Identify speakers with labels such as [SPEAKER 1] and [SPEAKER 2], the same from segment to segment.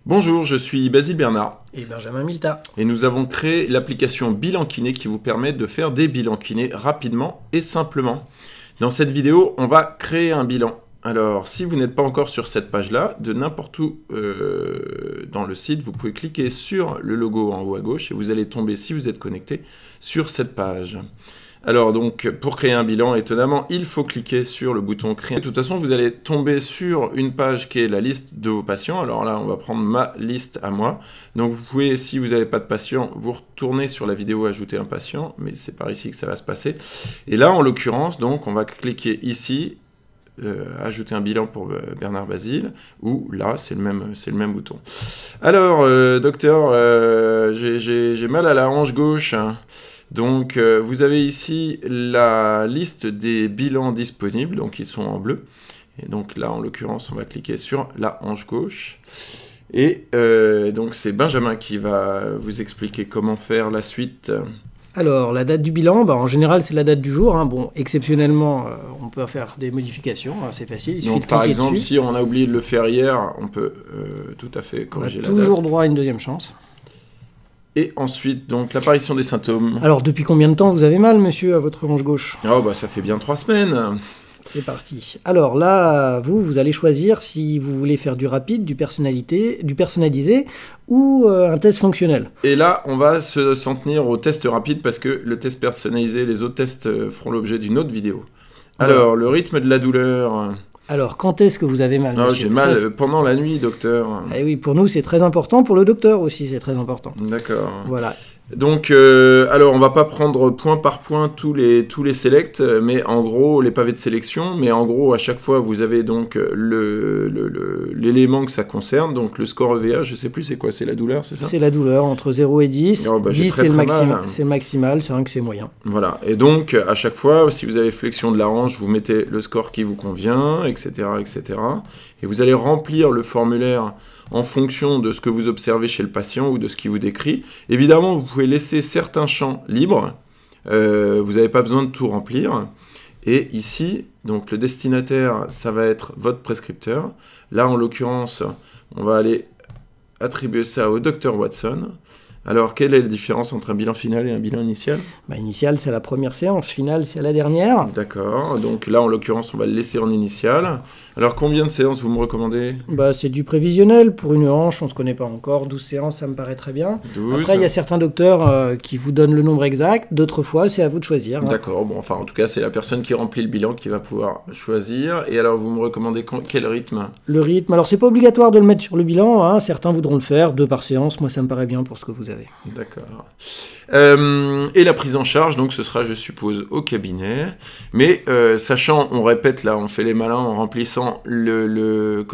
[SPEAKER 1] Bonjour, je suis Basile Bernard.
[SPEAKER 2] Et Benjamin Milta.
[SPEAKER 1] Et nous avons créé l'application Bilan Kiné qui vous permet de faire des bilans kinés rapidement et simplement. Dans cette vidéo, on va créer un bilan. Alors, si vous n'êtes pas encore sur cette page-là, de n'importe où dans le site, vous pouvez cliquer sur le logo en haut à gauche et vous allez tomber, si vous êtes connecté, sur cette page. Alors donc, pour créer un bilan, étonnamment, il faut cliquer sur le bouton « Créer ». De toute façon, vous allez tomber sur une page qui est la liste de vos patients. Alors là, on va prendre ma liste à moi. Donc vous pouvez, si vous n'avez pas de patient, vous retournez sur la vidéo « Ajouter un patient », mais c'est par ici que ça va se passer. Et là, en l'occurrence, donc, on va cliquer ici, ajouter un bilan pour Bernard Basile, ou là, c'est le même bouton. Alors, docteur, j'ai mal à la hanche gauche, hein. Donc, vous avez ici la liste des bilans disponibles, donc ils sont en bleu. Et donc là, en l'occurrence, on va cliquer sur la hanche gauche. Et donc, c'est Benjamin qui va vous expliquer comment faire la suite.
[SPEAKER 2] Alors, la date du bilan, en général, c'est la date du jour. Hein. Bon, exceptionnellement, on peut faire des modifications, hein, c'est facile. Il suffit de cliquer
[SPEAKER 1] par exemple,
[SPEAKER 2] dessus.
[SPEAKER 1] si on a oublié de le faire hier, on peut tout à fait corriger la date.
[SPEAKER 2] On a toujours droit à une deuxième chance.
[SPEAKER 1] Et ensuite, donc, l'apparition des symptômes.
[SPEAKER 2] Alors, depuis combien de temps vous avez mal, monsieur, à votre hanche gauche?
[SPEAKER 1] Oh, bah, ça fait bien 3 semaines.
[SPEAKER 2] C'est parti. Alors là, vous allez choisir si vous voulez faire du rapide, du personnalisé ou un test fonctionnel.
[SPEAKER 1] Et là, on va s'en tenir au test rapide parce que le test personnalisé, les autres tests feront l'objet d'une autre vidéo. Alors, le rythme de la douleur.
[SPEAKER 2] Alors, quand est-ce que vous avez mal, monsieur?
[SPEAKER 1] J'ai mal pendant la nuit, docteur.
[SPEAKER 2] Eh oui, pour nous, c'est très important. Pour le docteur aussi, c'est très important.
[SPEAKER 1] D'accord.
[SPEAKER 2] Voilà.
[SPEAKER 1] Donc, alors, on va pas prendre point par point tous les selects, mais en gros, les pavés de sélection, mais en gros, à chaque fois, vous avez donc l'élément que ça concerne, donc le score EVA, je sais plus c'est quoi, c'est la douleur, c'est ça?
[SPEAKER 2] C'est la douleur, entre 0 et 10.
[SPEAKER 1] Oh, bah,
[SPEAKER 2] 10, c'est le maximal, 5, c'est moyen.
[SPEAKER 1] Voilà, et donc, à chaque fois, si vous avez flexion de la hanche, vous mettez le score qui vous convient, etc., etc. Et vous allez remplir le formulaire en fonction de ce que vous observez chez le patient ou de ce qu'il vous décrit. Évidemment, vous pouvez laisser certains champs libres. Vous n'avez pas besoin de tout remplir. Et ici, donc le destinataire, ça va être votre prescripteur. Là, en l'occurrence, on va aller attribuer ça au Dr Watson. Alors, quelle est la différence entre un bilan final et un bilan initial?
[SPEAKER 2] Initial, c'est la première séance. Finale, c'est la dernière.
[SPEAKER 1] D'accord. Donc là, en l'occurrence, on va le laisser en initial. Alors, combien de séances vous me recommandez?
[SPEAKER 2] C'est du prévisionnel. Pour une hanche, on ne se connaît pas encore. 12 séances, ça me paraît très bien.
[SPEAKER 1] 12.
[SPEAKER 2] Après, il y a certains docteurs qui vous donnent le nombre exact. D'autres fois, c'est à vous de choisir.
[SPEAKER 1] D'accord. Bon, enfin, en tout cas, c'est la personne qui remplit le bilan qui va pouvoir choisir. Et alors, vous me recommandez quel rythme?
[SPEAKER 2] Le rythme. Alors, c'est pas obligatoire de le mettre sur le bilan, hein. Certains voudront le faire 2 par séance. Moi, ça me paraît bien pour ce que vous avez.
[SPEAKER 1] D'accord. Et la prise en charge, donc ce sera, je suppose, au cabinet. Mais sachant, on répète là, on fait les malins en remplissant le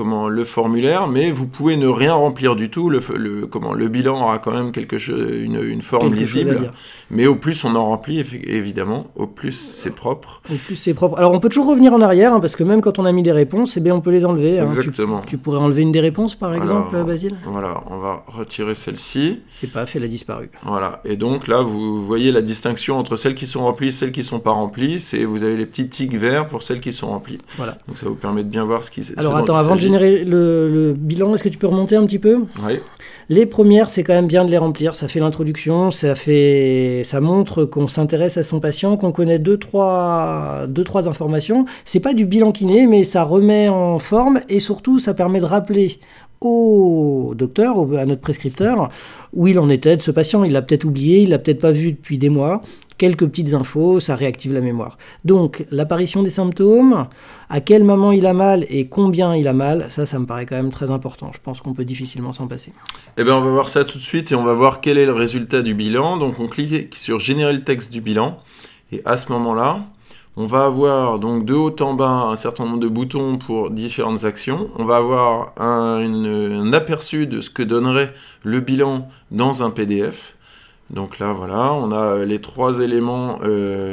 [SPEAKER 1] formulaire, mais vous pouvez ne rien remplir du tout. Le bilan aura quand même une forme lisible. Mais au plus on en remplit, évidemment, au plus c'est propre.
[SPEAKER 2] Au plus c'est propre. Alors on peut toujours revenir en arrière, hein, parce que même quand on a mis des réponses, on peut les enlever. Hein.
[SPEAKER 1] Exactement.
[SPEAKER 2] Tu pourrais enlever une des réponses, par exemple, Basile?
[SPEAKER 1] Voilà, on va retirer celle-ci.
[SPEAKER 2] Et paf, elle a disparu.
[SPEAKER 1] Voilà, et donc là, vous voyez la distinction entre celles qui sont remplies et celles qui ne sont pas remplies. Vous avez les petits tics verts pour celles qui sont remplies. Voilà. Donc ça vous permet de bien voir ce qui s'est.
[SPEAKER 2] Alors attends, avant de générer le bilan, est-ce que tu peux remonter un petit peu?
[SPEAKER 1] Oui.
[SPEAKER 2] Les premières, c'est quand même bien de les remplir. Ça fait l'introduction, ça montre qu'on s'intéresse à son patient, qu'on connaît deux, trois informations. C'est pas du bilan kiné, mais ça remet en forme et surtout, ça permet de rappeler au docteur, à notre prescripteur, où il en était de ce patient. Il l'a peut-être oublié, il l'a peut-être pas vu depuis des mois. Quelques petites infos, ça réactive la mémoire. Donc, l'apparition des symptômes, à quel moment il a mal et combien il a mal, ça me paraît quand même très important. Je pense qu'on peut difficilement s'en passer.
[SPEAKER 1] Eh bien, on va voir ça tout de suite et on va voir quel est le résultat du bilan. Donc, on clique sur « Générer le texte du bilan » et à ce moment-là, on va avoir donc de haut en bas un certain nombre de boutons pour différentes actions. On va avoir un aperçu de ce que donnerait le bilan dans un PDF. Donc là, voilà, on a les 3 éléments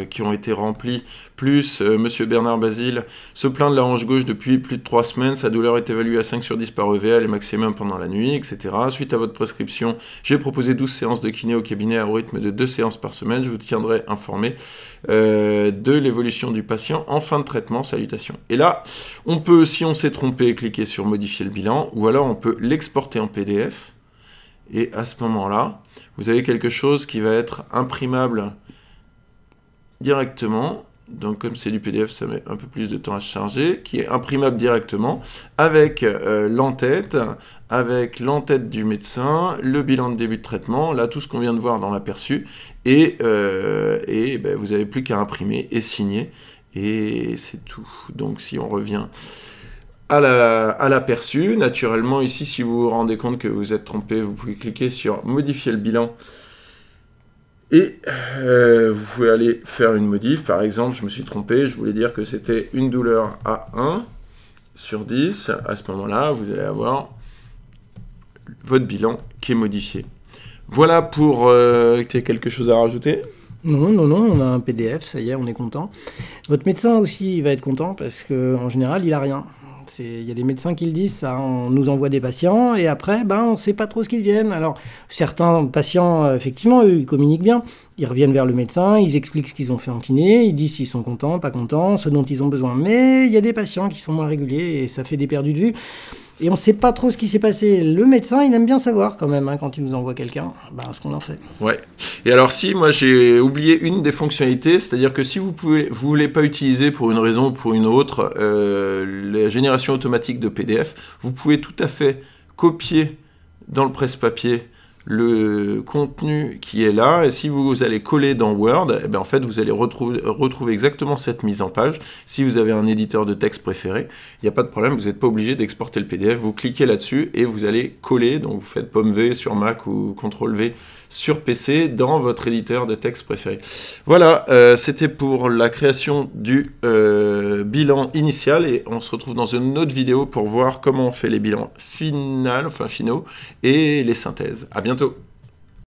[SPEAKER 1] qui ont été remplis, plus Monsieur Bernard Basile se plaint de la hanche gauche depuis plus de 3 semaines, sa douleur est évaluée à 5 sur 10 par EVA, et maximum pendant la nuit, etc. Suite à votre prescription, j'ai proposé 12 séances de kiné au cabinet à rythme de 2 séances par semaine. Je vous tiendrai informé de l'évolution du patient en fin de traitement. Salutations. Et là, on peut, si on s'est trompé, cliquer sur modifier le bilan, ou alors on peut l'exporter en PDF. Et à ce moment-là, vous avez quelque chose qui va être imprimable directement. Donc comme c'est du PDF, ça met un peu plus de temps à se charger. Qui est imprimable directement avec l'entête, du médecin, le bilan de début de traitement, là tout ce qu'on vient de voir dans l'aperçu. Et ben, vous n'avez plus qu'à imprimer et signer. Et c'est tout. Donc si on revient à l'aperçu, naturellement ici, si vous vous rendez compte que vous êtes trompé, vous pouvez cliquer sur modifier le bilan et vous pouvez aller faire une modif. Par exemple, je me suis trompé, je voulais dire que c'était une douleur à 1 sur 10. À ce moment-là, vous allez avoir votre bilan qui est modifié. Voilà pour... tu as quelque chose à rajouter ?
[SPEAKER 2] Non, on a un PDF, ça y est, on est content. Votre médecin aussi, il va être content parce qu'en général, il a rien. Il y a des médecins qui le disent, ça, on nous envoie des patients et après, on ne sait pas trop ce qu'ils viennent. Alors, certains patients, effectivement, eux, ils communiquent bien. Ils reviennent vers le médecin, ils expliquent ce qu'ils ont fait en kiné, ils disent s'ils sont contents, pas contents, ce dont ils ont besoin. Mais il y a des patients qui sont moins réguliers et ça fait des perdus de vue. Et on ne sait pas trop ce qui s'est passé. Le médecin, il aime bien savoir quand même, quand il nous envoie quelqu'un, ce qu'on en fait.
[SPEAKER 1] Ouais. Et alors si, moi j'ai oublié une des fonctionnalités, c'est-à-dire que si vous voulez pas utiliser pour une raison ou pour une autre la génération automatique de PDF, vous pouvez tout à fait copier dans le presse-papier le contenu qui est là, et si vous allez coller dans Word, en fait vous allez retrouver exactement cette mise en page. Si vous avez un éditeur de texte préféré, il n'y a pas de problème, vous n'êtes pas obligé d'exporter le PDF, vous cliquez là-dessus et vous allez coller, donc vous faites pomme V sur Mac ou CTRL V sur PC dans votre éditeur de texte préféré. Voilà, c'était pour la création du bilan initial, et on se retrouve dans une autre vidéo pour voir comment on fait les bilans finaux et les synthèses. À bientôt.